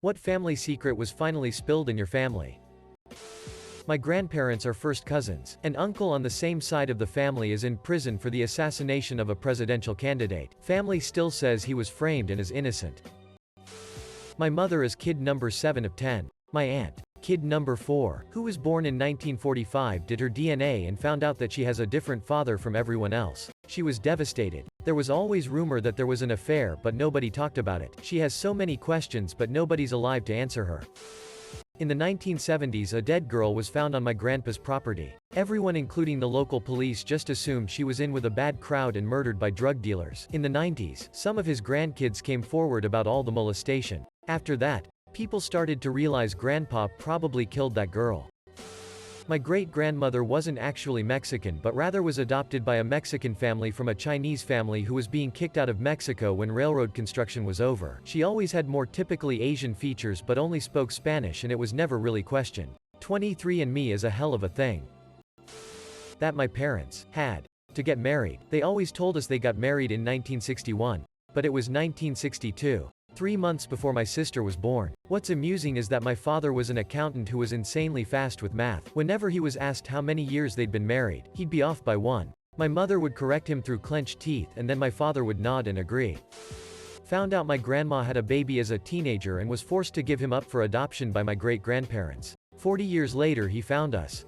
What family secret was finally spilled in your family? My grandparents are first cousins. An uncle on the same side of the family is in prison for the assassination of a presidential candidate. Family still says he was framed and is innocent. My mother is kid number 7 of 10. My aunt, kid number 4, who was born in 1945, did her DNA and found out that she has a different father from everyone else. She was devastated. There was always rumor that there was an affair, but nobody talked about it. She has so many questions, but nobody's alive to answer her. In the 1970s, a dead girl was found on my grandpa's property. Everyone, including the local police, just assumed she was in with a bad crowd and murdered by drug dealers. In the 90s, some of his grandkids came forward about all the molestation. After that, people started to realize grandpa probably killed that girl. My great-grandmother wasn't actually Mexican, but rather was adopted by a Mexican family from a Chinese family who was being kicked out of Mexico when railroad construction was over. She always had more typically Asian features but only spoke Spanish, and it was never really questioned. 23andMe is a hell of a thing. That my parents had to get married. They always told us they got married in 1961. But it was 1962. 3 months before my sister was born. What's amusing is that my father was an accountant who was insanely fast with math. Whenever he was asked how many years they'd been married, he'd be off by 1. My mother would correct him through clenched teeth, and then my father would nod and agree. Found out my grandma had a baby as a teenager and was forced to give him up for adoption by my great-grandparents. 40 years later he found us.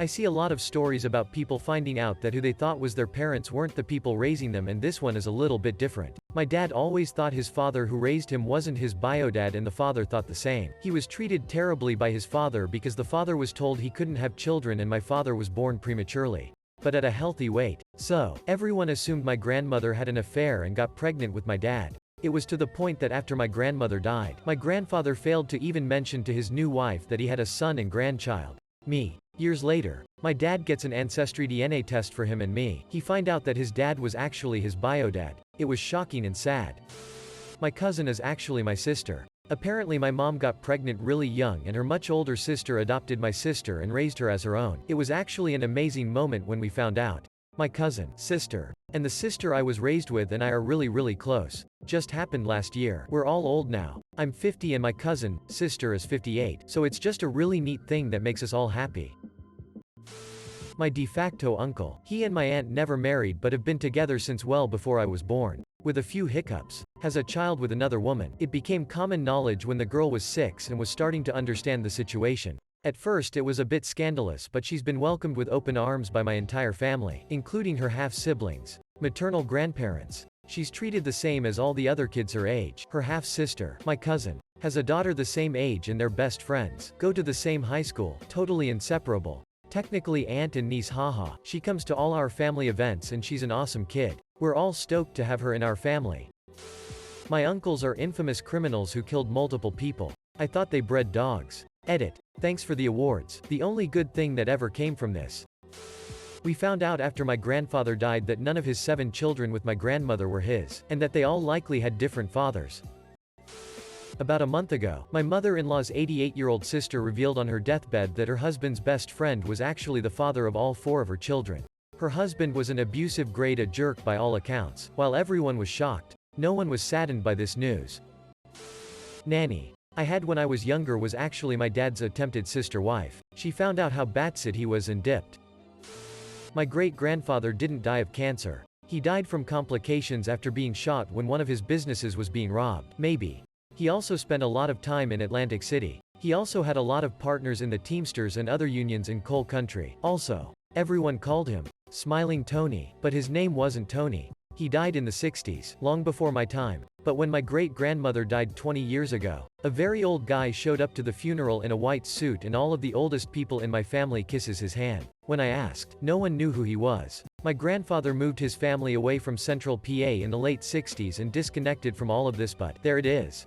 I see a lot of stories about people finding out that who they thought was their parents weren't the people raising them, and this one is a little bit different. My dad always thought his father who raised him wasn't his bio-dad, and the father thought the same. He was treated terribly by his father because the father was told he couldn't have children, and my father was born prematurely, but at a healthy weight. So, everyone assumed my grandmother had an affair and got pregnant with my dad. It was to the point that after my grandmother died, my grandfather failed to even mention to his new wife that he had a son and grandchild. Me. Years later, my dad gets an ancestry DNA test for him and me. He find out that his dad was actually his bio-dad. It was shocking and sad. My cousin is actually my sister. Apparently my mom got pregnant really young, and her much older sister adopted my sister and raised her as her own. It was actually an amazing moment when we found out. My cousin, sister, and the sister I was raised with and I are really close. Just happened last year. We're all old now. I'm 50 and my cousin, sister is 58. So it's just a really neat thing that makes us all happy. My de facto uncle. He and my aunt never married but have been together since well before I was born. With a few hiccups. Has a child with another woman. It became common knowledge when the girl was 6 and was starting to understand the situation. At first it was a bit scandalous, but she's been welcomed with open arms by my entire family, including her half-siblings, maternal grandparents. She's treated the same as all the other kids her age. Her half-sister, my cousin, has a daughter the same age and they're best friends. Go to the same high school, totally inseparable. Technically aunt and niece, haha. She comes to all our family events and she's an awesome kid. We're all stoked to have her in our family. My uncles are infamous criminals who killed multiple people. I thought they bred dogs. Edit. Thanks for the awards. The only good thing that ever came from this. We found out after my grandfather died that none of his 7 children with my grandmother were his, and that they all likely had different fathers. About a month ago, my mother-in-law's 88-year-old sister revealed on her deathbed that her husband's best friend was actually the father of all 4 of her children. Her husband was an abusive grade A jerk by all accounts. While everyone was shocked, no one was saddened by this news. Nanny I had when I was younger was actually my dad's attempted sister wife. She found out how batshit he was and dipped. My great-grandfather didn't die of cancer. He died from complications after being shot when one of his businesses was being robbed. Maybe. He also spent a lot of time in Atlantic City. He also had a lot of partners in the Teamsters and other unions in coal country. Also, everyone called him Smiling Tony, but his name wasn't Tony. He died in the 60s, long before my time. But when my great-grandmother died 20 years ago, a very old guy showed up to the funeral in a white suit and all of the oldest people in my family kisses his hand. When I asked, no one knew who he was. My grandfather moved his family away from Central PA in the late 60s and disconnected from all of this, but there it is.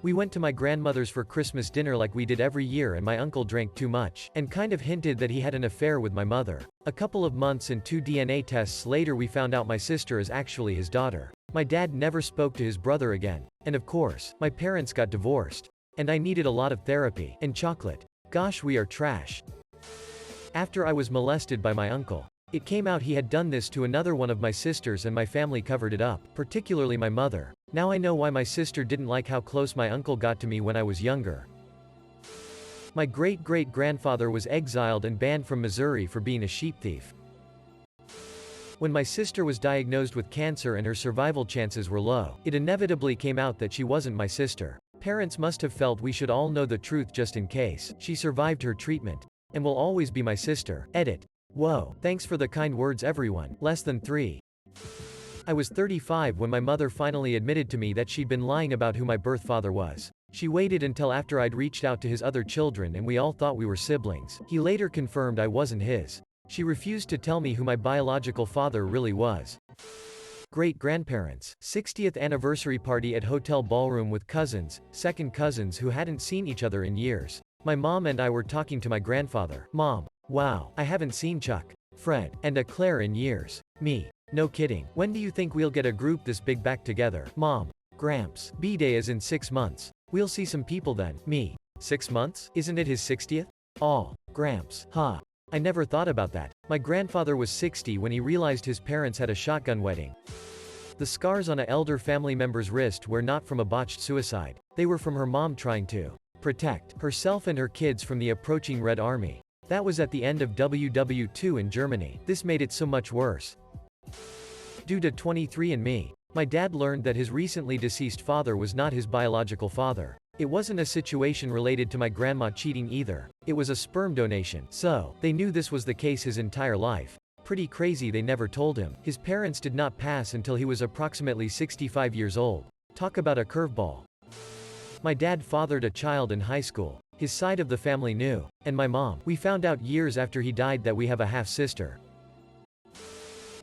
We went to my grandmother's for Christmas dinner like we did every year, and my uncle drank too much, and kind of hinted that he had an affair with my mother. A couple of months and 2 DNA tests later we found out my sister is actually his daughter. My dad never spoke to his brother again. And of course, my parents got divorced. And I needed a lot of therapy. And chocolate. Gosh, we are trash. After I was molested by my uncle. It came out he had done this to another one of my sisters and my family covered it up, particularly my mother. Now I know why my sister didn't like how close my uncle got to me when I was younger. My great-great-grandfather was exiled and banned from Missouri for being a sheep thief. When my sister was diagnosed with cancer and her survival chances were low, it inevitably came out that she wasn't my sister. Parents must have felt we should all know the truth just in case. She survived her treatment. And will always be my sister. Edit. Whoa. Thanks for the kind words everyone. Less than 3. I was 35 when my mother finally admitted to me that she'd been lying about who my birth father was. She waited until after I'd reached out to his other children and we all thought we were siblings. He later confirmed I wasn't his. She refused to tell me who my biological father really was. Great-grandparents. 60th anniversary party at hotel ballroom with cousins, second cousins who hadn't seen each other in years. My mom and I were talking to my grandfather. Mom. Wow, I haven't seen Chuck, Fred, and Claire in years. Me. No kidding. When do you think we'll get a group this big back together? Mom. Gramps. B-Day is in 6 months. We'll see some people then. Me. 6 months? Isn't it his 60th? Aw. Gramps. Huh. I never thought about that. My grandfather was 60 when he realized his parents had a shotgun wedding. The scars on a elder family member's wrist were not from a botched suicide. They were from her mom trying to protect herself and her kids from the approaching Red Army. That was at the end of WW2 in Germany. This made it so much worse. Due to 23andMe, my dad learned that his recently deceased father was not his biological father. It wasn't a situation related to my grandma cheating either. It was a sperm donation. So, they knew this was the case his entire life. Pretty crazy they never told him. His parents did not pass until he was approximately 65 years old. Talk about a curveball. My dad fathered a child in high school. His side of the family knew. And my mom. We found out years after he died that we have a half-sister.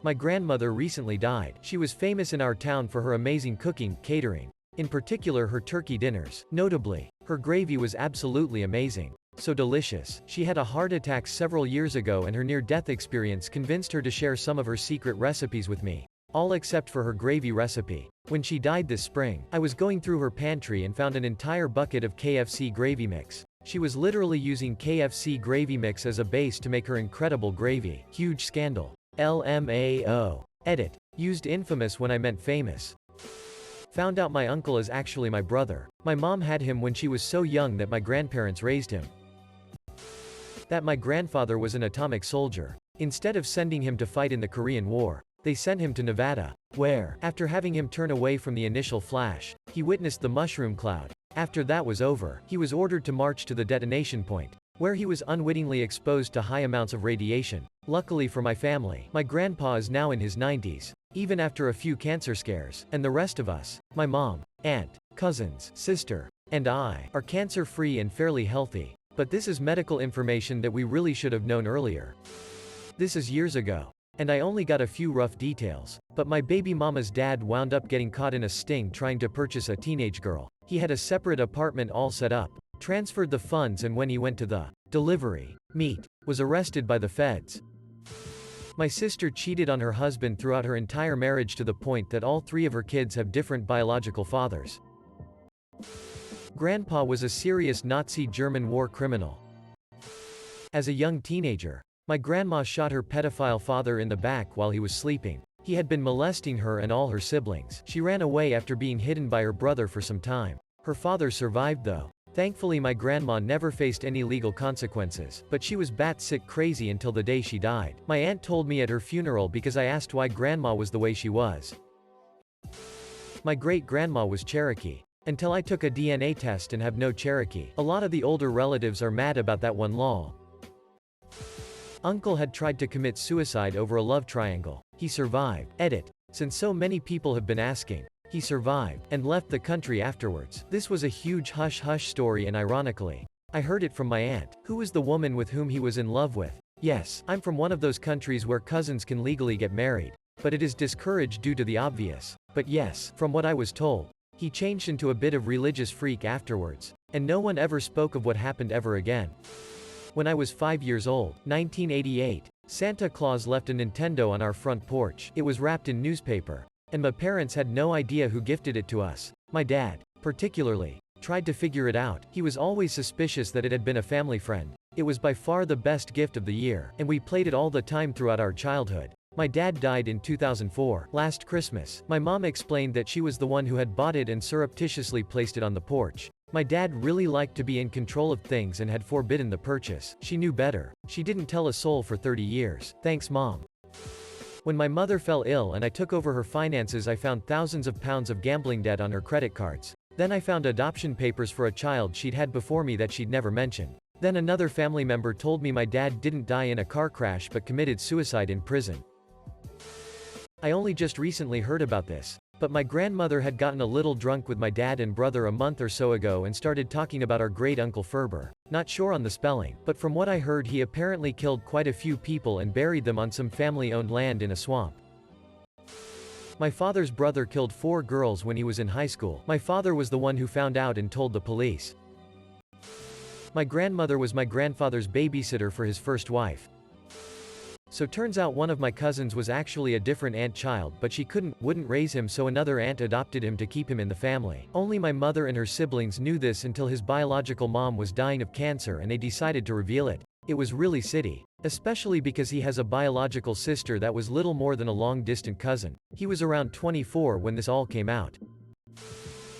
My grandmother recently died. She was famous in our town for her amazing cooking, catering. In particular her turkey dinners. Notably, her gravy was absolutely amazing. So delicious. She had a heart attack several years ago and her near-death experience convinced her to share some of her secret recipes with me. All except for her gravy recipe. When she died this spring, I was going through her pantry and found an entire bucket of KFC gravy mix. She was literally using KFC gravy mix as a base to make her incredible gravy. Huge scandal. LMAO. Edit. Used infamous when I meant famous. Found out my uncle is actually my brother. My mom had him when she was so young that my grandparents raised him. That my grandfather was an atomic soldier. Instead of sending him to fight in the Korean War, they sent him to Nevada, where, after having him turn away from the initial flash, he witnessed the mushroom cloud. After that was over, he was ordered to march to the detonation point, where he was unwittingly exposed to high amounts of radiation. Luckily for my family, my grandpa is now in his 90s, even after a few cancer scares, and the rest of us, my mom, aunt, cousins, sister, and I, are cancer-free and fairly healthy. But this is medical information that we really should have known earlier. This is years ago. And I only got a few rough details. But my baby mama's dad wound up getting caught in a sting trying to purchase a teenage girl. He had a separate apartment all set up, transferred the funds, and when he went to the delivery meet, was arrested by the feds. My sister cheated on her husband throughout her entire marriage to the point that all 3 of her kids have different biological fathers. Grandpa was a serious Nazi German war criminal. As a young teenager, my grandma shot her pedophile father in the back while he was sleeping. He had been molesting her and all her siblings. She ran away after being hidden by her brother for some time. Her father survived though. Thankfully my grandma never faced any legal consequences, but she was bat-sick crazy until the day she died. My aunt told me at her funeral because I asked why grandma was the way she was. My great-grandma was Cherokee. Until I took a DNA test and have no Cherokee. A lot of the older relatives are mad about that one lol. Uncle had tried to commit suicide over a love triangle. He survived. Edit. Since so many people have been asking, he survived, and left the country afterwards. This was a huge hush-hush story and ironically, I heard it from my aunt, who was the woman with whom he was in love with. Yes, I'm from one of those countries where cousins can legally get married, but it is discouraged due to the obvious. But yes, from what I was told, he changed into a bit of religious freak afterwards, and no one ever spoke of what happened ever again. When I was 5 years old, 1988, Santa Claus left a Nintendo on our front porch. It was wrapped in newspaper, and my parents had no idea who gifted it to us. My dad, particularly, tried to figure it out. He was always suspicious that it had been a family friend. It was by far the best gift of the year, and we played it all the time throughout our childhood. My dad died in 2004, last Christmas. My mom explained that she was the one who had bought it and surreptitiously placed it on the porch. My dad really liked to be in control of things and had forbidden the purchase. She knew better. She didn't tell a soul for 30 years. Thanks, Mom. When my mother fell ill and I took over her finances, I found thousands of pounds of gambling debt on her credit cards. Then I found adoption papers for a child she'd had before me that she'd never mentioned. Then another family member told me my dad didn't die in a car crash but committed suicide in prison. I only just recently heard about this. But my grandmother had gotten a little drunk with my dad and brother a month or so ago and started talking about our great uncle Ferber. Not sure on the spelling, but from what I heard he apparently killed quite a few people and buried them on some family-owned land in a swamp. My father's brother killed 4 girls when he was in high school. My father was the one who found out and told the police. My grandmother was my grandfather's babysitter for his first wife. So turns out one of my cousins was actually a different aunt child, but she wouldn't raise him, so another aunt adopted him to keep him in the family. Only my mother and her siblings knew this until his biological mom was dying of cancer and they decided to reveal it. It was really shitty. Especially because he has a biological sister that was little more than a long-distant cousin. He was around 24 when this all came out.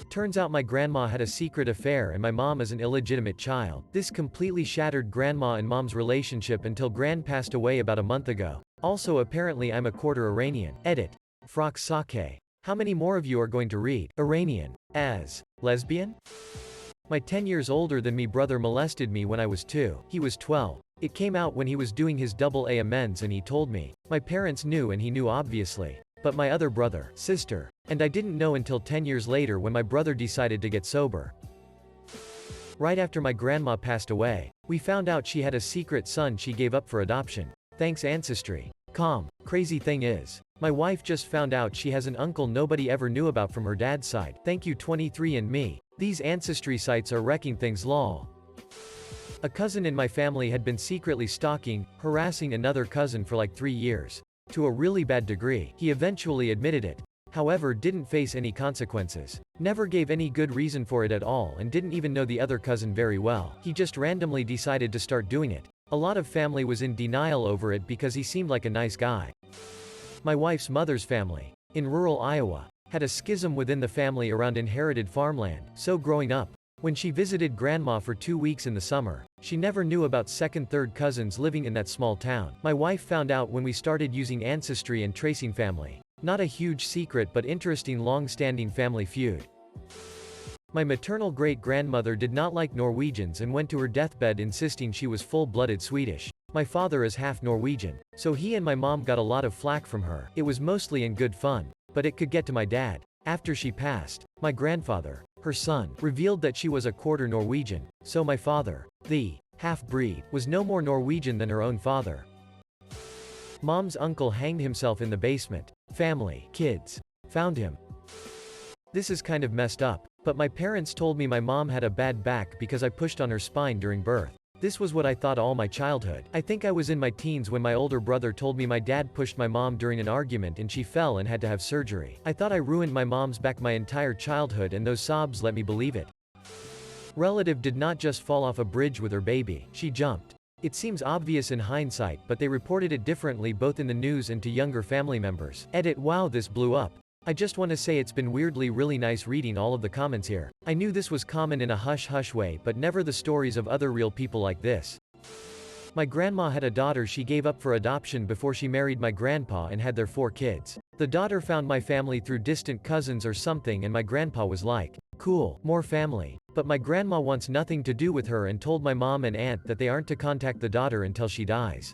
Turns out my grandma had a secret affair and my mom is an illegitimate child. This completely shattered grandma and mom's relationship until Gran passed away about a month ago. Also apparently I'm a quarter Iranian. Edit. Frock sake. How many more of you are going to read Iranian as lesbian? My 10 years older than me brother molested me when I was 2. He was 12. It came out when he was doing his AA amends and he told me. My parents knew and he knew obviously. But my other brother, sister, and I didn't know until 10 years later when my brother decided to get sober. Right after my grandma passed away, we found out she had a secret son she gave up for adoption. Thanks Ancestry. Crazy thing is, my wife just found out she has an uncle nobody ever knew about from her dad's side. Thank you 23andMe. These ancestry sites are wrecking things lol. A cousin in my family had been secretly stalking, harassing another cousin for like 3 years. To a really bad degree. He eventually admitted it. However, didn't face any consequences. Never gave any good reason for it at all and didn't even know the other cousin very well. He just randomly decided to start doing it. A lot of family was in denial over it because he seemed like a nice guy. My wife's mother's family, in rural Iowa, had a schism within the family around inherited farmland, so growing up, when she visited grandma for 2 weeks in the summer, she never knew about second-third cousins living in that small town. My wife found out when we started using Ancestry and tracing family. Not a huge secret but interesting long-standing family feud. My maternal great-grandmother did not like Norwegians and went to her deathbed insisting she was full-blooded Swedish. My father is half Norwegian, so he and my mom got a lot of flack from her. It was mostly in good fun, but it could get to my dad. After she passed, my grandfather, her son, revealed that she was a quarter Norwegian, so my father, the half-breed, was no more Norwegian than her own father. Mom's uncle hanged himself in the basement. Family, kids, found him. This is kind of messed up, but my parents told me my mom had a bad back because I pushed on her spine during birth. This was what I thought all my childhood. I think I was in my teens when my older brother told me my dad pushed my mom during an argument and she fell and had to have surgery. I thought I ruined my mom's back my entire childhood and those sobs let me believe it. Relative did not just fall off a bridge with her baby, she jumped. It seems obvious in hindsight, but they reported it differently both in the news and to younger family members. Edit. Wow, this blew up. I just want to say it's been weirdly really nice reading all of the comments here. I knew this was common in a hush-hush way but never the stories of other real people like this. My grandma had a daughter she gave up for adoption before she married my grandpa and had their 4 kids. The daughter found my family through distant cousins or something and my grandpa was like, cool, more family. But my grandma wants nothing to do with her and told my mom and aunt that they aren't to contact the daughter until she dies.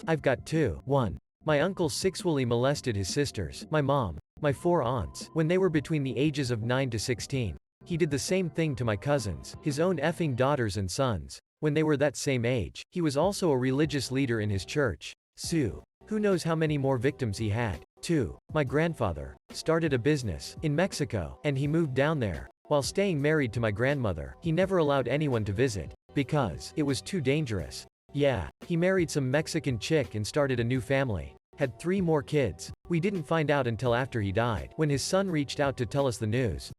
I've got 2. 1. My uncle sexually molested his sisters, my mom, my 4 aunts, when they were between the ages of 9 to 16. He did the same thing to my cousins, his own effing daughters and sons, when they were that same age. He was also a religious leader in his church. Sue. Who knows how many more victims he had. 2. My grandfather started a business in Mexico, and he moved down there. While staying married to my grandmother, he never allowed anyone to visit, because it was too dangerous. Yeah, he married some Mexican chick and started a new family. Had 3 more kids. We didn't find out until after he died, when his son reached out to tell us the news.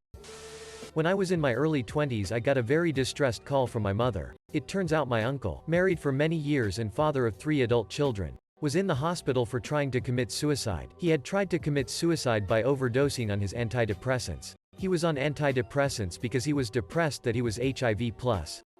When I was in my early 20s, I got a very distressed call from my mother. It turns out my uncle, married for many years and father of 3 adult children, was in the hospital for trying to commit suicide. He had tried to commit suicide by overdosing on his antidepressants. He was on antidepressants because he was depressed that he was HIV+.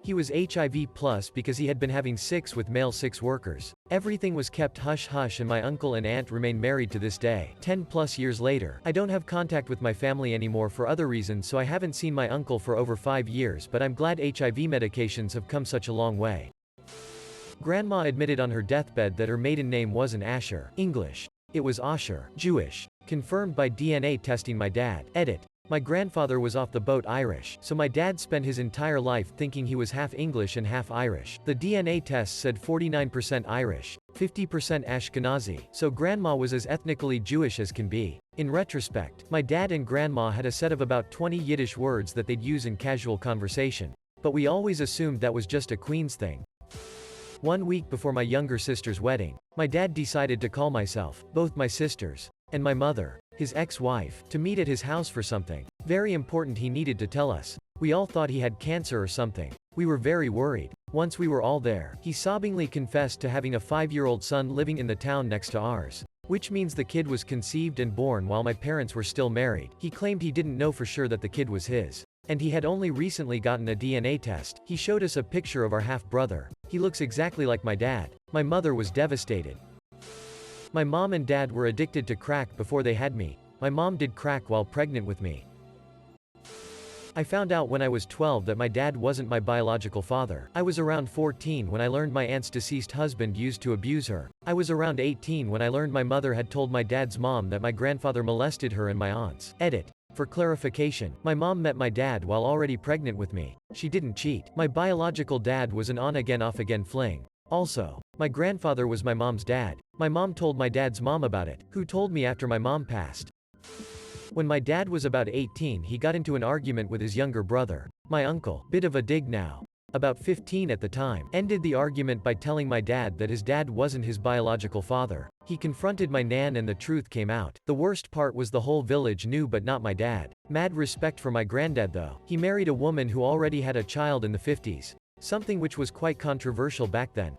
He was HIV+ because he had been having sex with male sex workers. Everything was kept hush-hush and my uncle and aunt remain married to this day. 10+ years later, I don't have contact with my family anymore for other reasons, so I haven't seen my uncle for over 5 years, but I'm glad HIV medications have come such a long way. Grandma admitted on her deathbed that her maiden name wasn't Asher, English. It was Asher, Jewish. Confirmed by DNA testing my dad. Edit. My grandfather was off the boat Irish, so my dad spent his entire life thinking he was half English and half Irish. The DNA test said 49% Irish, 50% Ashkenazi, so grandma was as ethnically Jewish as can be. In retrospect, my dad and grandma had a set of about 20 Yiddish words that they'd use in casual conversation. But we always assumed that was just a Queens thing. 1 week before my younger sister's wedding, my dad decided to call myself, both my sisters, and my mother, his ex-wife, to meet at his house for something very important he needed to tell us. We all thought he had cancer or something. We were very worried. Once we were all there, he sobbingly confessed to having a 5-year-old son living in the town next to ours, which means the kid was conceived and born while my parents were still married. He claimed he didn't know for sure that the kid was his, and he had only recently gotten a DNA test. He showed us a picture of our half-brother. He looks exactly like my dad. My mother was devastated. My mom and dad were addicted to crack before they had me. My mom did crack while pregnant with me. I found out when I was 12 that my dad wasn't my biological father. I was around 14 when I learned my aunt's deceased husband used to abuse her. I was around 18 when I learned my mother had told my dad's mom that my grandfather molested her and my aunts. Edit. For clarification, my mom met my dad while already pregnant with me. She didn't cheat. My biological dad was an on-again off-again fling. Also, my grandfather was my mom's dad. My mom told my dad's mom about it, who told me after my mom passed. When my dad was about 18, he got into an argument with his younger brother, my uncle, bit of a dig now, about 15 at the time, ended the argument by telling my dad that his dad wasn't his biological father. He confronted my nan and the truth came out. The worst part was the whole village knew but not my dad. Mad respect for my granddad though. He married a woman who already had a child in the 50s. Something which was quite controversial back then.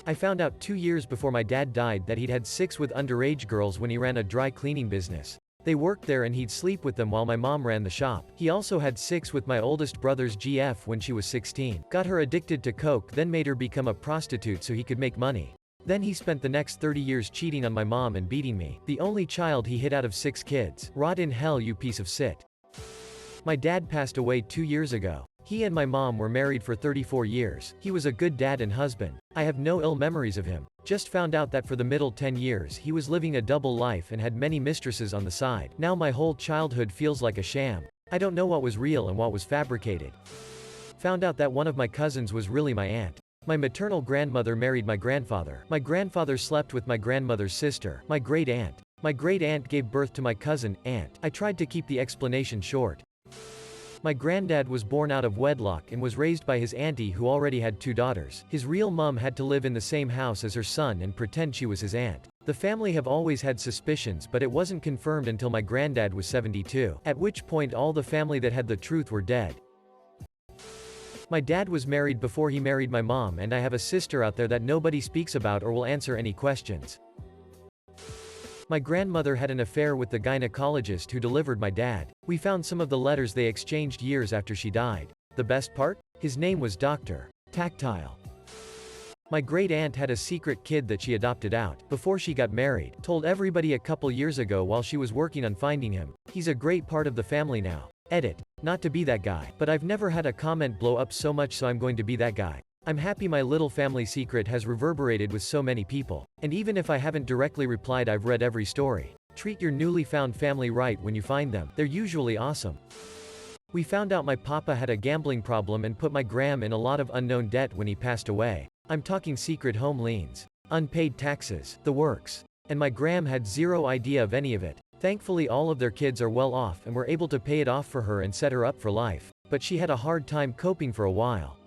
I found out 2 years before my dad died that he'd had sex with underage girls when he ran a dry cleaning business. They worked there and he'd sleep with them while my mom ran the shop. He also had sex with my oldest brother's GF when she was 16. Got her addicted to coke, then made her become a prostitute so he could make money. Then he spent the next 30 years cheating on my mom and beating me. The only child he hid out of 6 kids. Rot in hell, you piece of shit. My dad passed away 2 years ago. He and my mom were married for 34 years. He was a good dad and husband. I have no ill memories of him. Just found out that for the middle 10 years he was living a double life and had many mistresses on the side. Now my whole childhood feels like a sham. I don't know what was real and what was fabricated. Found out that one of my cousins was really my aunt. My maternal grandmother married my grandfather. My grandfather slept with my grandmother's sister, my great aunt. My great aunt gave birth to my cousin, aunt. I tried to keep the explanation short. My granddad was born out of wedlock and was raised by his auntie who already had 2 daughters. His real mom had to live in the same house as her son and pretend she was his aunt. The family have always had suspicions, but it wasn't confirmed until my granddad was 72, at which point all the family that had the truth were dead. My dad was married before he married my mom, and I have a sister out there that nobody speaks about or will answer any questions. My grandmother had an affair with the gynecologist who delivered my dad. We found some of the letters they exchanged years after she died. The best part? His name was Dr. Tactile. My great aunt had a secret kid that she adopted out before she got married. Told everybody a couple years ago while she was working on finding him. He's a great part of the family now. Edit. Not to be that guy, but I've never had a comment blow up so much, so I'm going to be that guy. I'm happy my little family secret has reverberated with so many people. And even if I haven't directly replied, I've read every story. Treat your newly found family right when you find them. They're usually awesome. We found out my papa had a gambling problem and put my gram in a lot of unknown debt when he passed away. I'm talking secret home liens, unpaid taxes, the works. And my gram had zero idea of any of it. Thankfully all of their kids are well off and were able to pay it off for her and set her up for life. But she had a hard time coping for a while.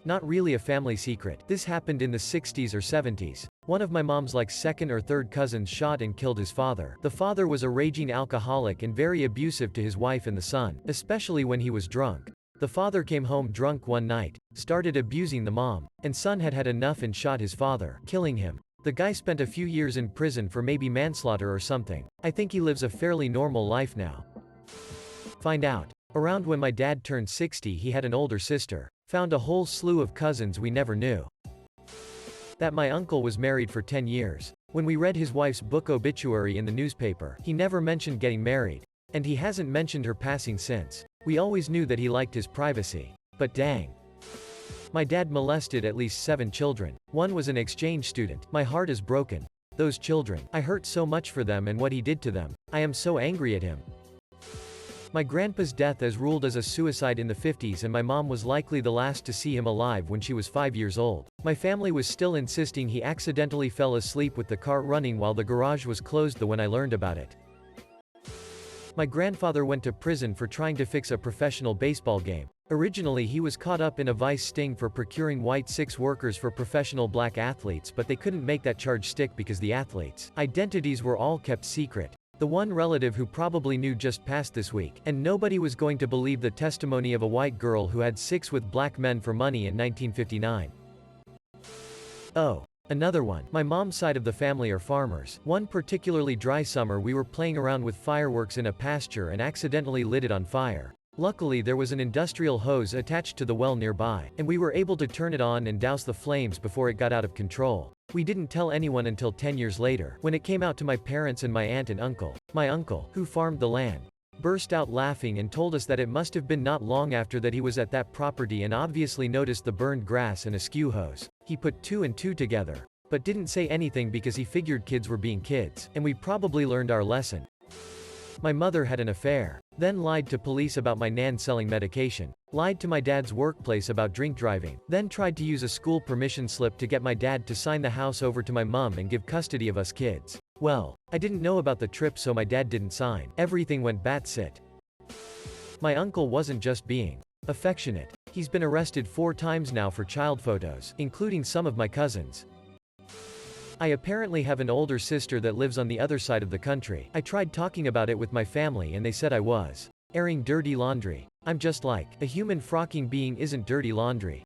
Not really a family secret. This happened in the 60s or 70s. One of my mom's second or third cousins shot and killed his father. The father was a raging alcoholic and very abusive to his wife and the son, especially when he was drunk. The father came home drunk one night, started abusing the mom, and son had had enough and shot his father, killing him. The guy spent a few years in prison for maybe manslaughter or something. I think he lives a fairly normal life now. Find out. Around when my dad turned 60, he had an older sister. Found a whole slew of cousins we never knew. That my uncle was married for 10 years. When we read his wife's book obituary in the newspaper, he never mentioned getting married. And he hasn't mentioned her passing since. We always knew that he liked his privacy. But dang. My dad molested at least 7 children. One was an exchange student. My heart is broken. Those children. I hurt so much for them and what he did to them. I am so angry at him. My grandpa's death is ruled as a suicide in the 50s, and my mom was likely the last to see him alive when she was 5 years old. My family was still insisting he accidentally fell asleep with the car running while the garage was closed when I learned about it. My grandfather went to prison for trying to fix a professional baseball game. Originally he was caught up in a vice sting for procuring white sex workers for professional black athletes, but they couldn't make that charge stick because the athletes' identities were all kept secret. The one relative who probably knew just passed this week, and nobody was going to believe the testimony of a white girl who had sex with black men for money in 1959. Oh. Another one. My mom's side of the family are farmers. One particularly dry summer we were playing around with fireworks in a pasture and accidentally lit it on fire. Luckily there was an industrial hose attached to the well nearby, and we were able to turn it on and douse the flames before it got out of control. We didn't tell anyone until 10 years later, when it came out to my parents and my aunt and uncle. My uncle, who farmed the land, burst out laughing and told us that it must have been not long after that he was at that property and obviously noticed the burned grass and a skew hose. He put 2 and 2 together, but didn't say anything because he figured kids were being kids, and we probably learned our lesson. My mother had an affair, then lied to police about my nan selling medication, lied to my dad's workplace about drink driving, then tried to use a school permission slip to get my dad to sign the house over to my mom and give custody of us kids. Well, I didn't know about the trip, so my dad didn't sign. Everything went batshit. My uncle wasn't just being affectionate. He's been arrested 4 times now for child photos, including some of my cousins. I apparently have an older sister that lives on the other side of the country. I tried talking about it with my family and they said I was airing dirty laundry. I'm just like, a human frocking being isn't dirty laundry.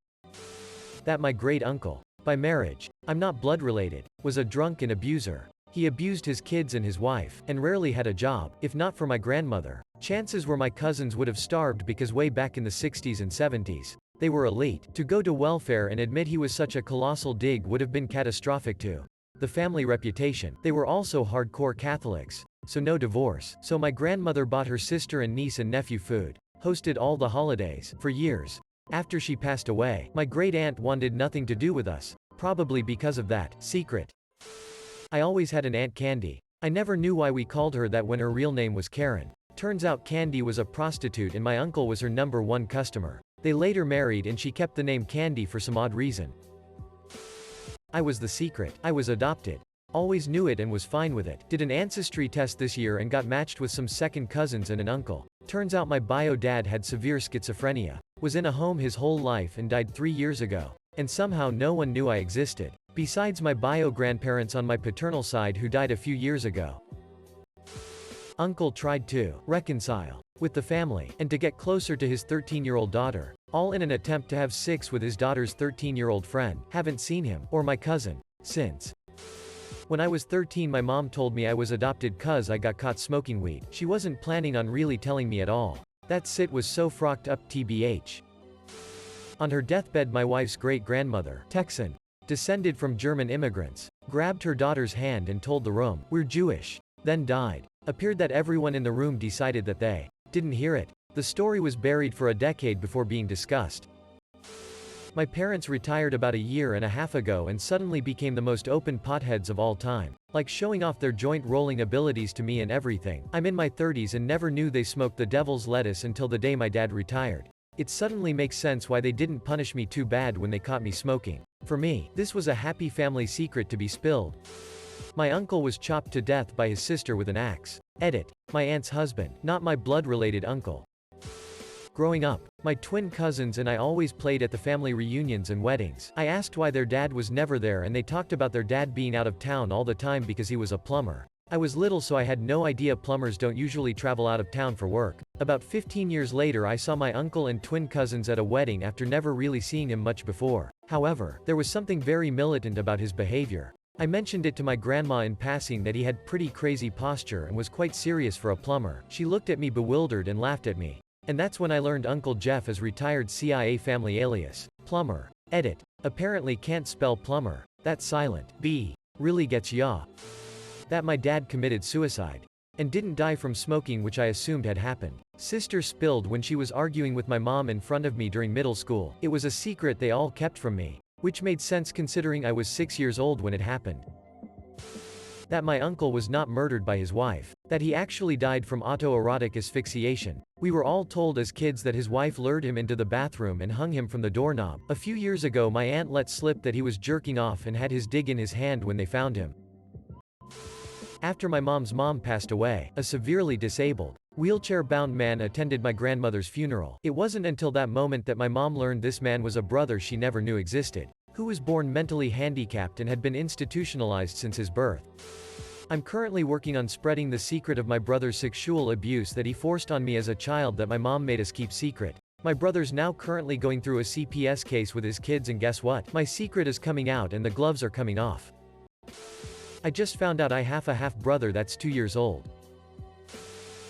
That my great uncle, by marriage, I'm not blood related, was a drunk and abuser. He abused his kids and his wife, and rarely had a job. If not for my grandmother, chances were my cousins would have starved because way back in the 60s and 70s, they were elite. To go to welfare and admit he was such a colossal dig would have been catastrophic to the family reputation. They were also hardcore Catholics, so no divorce. So my grandmother bought her sister and niece and nephew food, hosted all the holidays, for years. After she passed away, my great aunt wanted nothing to do with us, probably because of that secret. I always had an Aunt Candy. I never knew why we called her that when her real name was Karen. Turns out Candy was a prostitute and my uncle was her #1 customer. They later married and she kept the name Candy for some odd reason. I was the secret. I was adopted. Always knew it and was fine with it. Did an ancestry test this year and got matched with some second cousins and an uncle. Turns out my bio dad had severe schizophrenia, was in a home his whole life and died 3 years ago. And somehow no one knew I existed, besides my bio grandparents on my paternal side who died a few years ago. Uncle tried to reconcile with the family, and to get closer to his 13-year-old daughter, all in an attempt to have sex with his daughter's 13-year-old friend. Haven't seen him, or my cousin, since. When I was 13 my mom told me I was adopted cause I got caught smoking weed. She wasn't planning on really telling me at all. That shit was so frocked up tbh. On her deathbed my wife's great-grandmother, Texan, descended from German immigrants, grabbed her daughter's hand and told the room, "We're Jewish," then died. Appeared that everyone in the room decided that they didn't hear it. The story was buried for a decade before being discussed. My parents retired about a year and a half ago and suddenly became the most open potheads of all time. Like showing off their joint rolling abilities to me and everything. I'm in my 30s and never knew they smoked the devil's lettuce until the day my dad retired. It suddenly makes sense why they didn't punish me too bad when they caught me smoking. For me, this was a happy family secret to be spilled. My uncle was chopped to death by his sister with an axe. Edit. My aunt's husband, not my blood-related uncle. Growing up, my twin cousins and I always played at the family reunions and weddings. I asked why their dad was never there and they talked about their dad being out of town all the time because he was a plumber. I was little so I had no idea plumbers don't usually travel out of town for work. About 15 years later I saw my uncle and twin cousins at a wedding after never really seeing him much before. However, there was something very militant about his behavior. I mentioned it to my grandma in passing that he had pretty crazy posture and was quite serious for a plumber. She looked at me bewildered and laughed at me. And that's when I learned Uncle Jeff is retired CIA family alias. Plumber. Edit. Apparently can't spell plumber. That's silent. B. Really gets ya. That my dad committed suicide. And didn't die from smoking, which I assumed had happened. Sister spilled when she was arguing with my mom in front of me during middle school. It was a secret they all kept from me. Which made sense considering I was 6 years old when it happened. That my uncle was not murdered by his wife. That he actually died from autoerotic asphyxiation. We were all told as kids that his wife lured him into the bathroom and hung him from the doorknob. A few years ago my aunt let slip that he was jerking off and had his dig in his hand when they found him. After my mom's mom passed away, a severely disabled, wheelchair-bound man attended my grandmother's funeral. It wasn't until that moment that my mom learned this man was a brother she never knew existed, who was born mentally handicapped and had been institutionalized since his birth. I'm currently working on spreading the secret of my brother's sexual abuse that he forced on me as a child that my mom made us keep secret. My brother's now currently going through a CPS case with his kids, and guess what? My secret is coming out and the gloves are coming off. I just found out I have a half-brother that's 2 years old.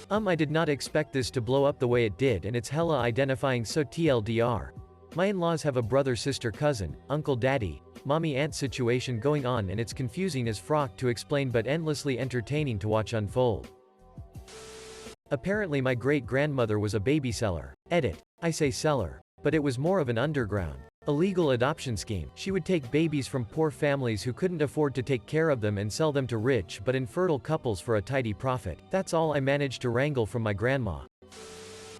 I did not expect this to blow up the way it did, and it's hella identifying, so TLDR. My in-laws have a brother-sister-cousin, uncle-daddy, mommy-aunt situation going on, and it's confusing as frock to explain but endlessly entertaining to watch unfold. Apparently my great-grandmother was a baby seller. Edit. I say seller. But it was more of an underground, illegal adoption scheme. She would take babies from poor families who couldn't afford to take care of them and sell them to rich but infertile couples for a tidy profit. That's all I managed to wrangle from my grandma.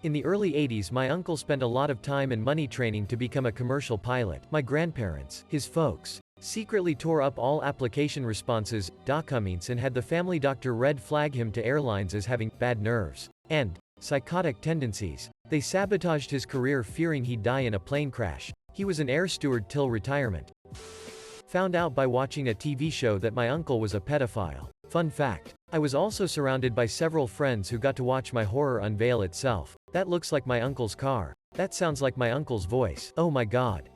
In the early 80s my uncle spent a lot of time and money training to become a commercial pilot. My grandparents, his folks, secretly tore up all application responses, documents, and had the family doctor red flag him to airlines as having bad nerves and psychotic tendencies. They sabotaged his career fearing he'd die in a plane crash. He was an air steward till retirement. Found out by watching a TV show that my uncle was a pedophile. Fun fact. I was also surrounded by several friends who got to watch my horror unveil itself. That looks like my uncle's car. That sounds like my uncle's voice. Oh my god.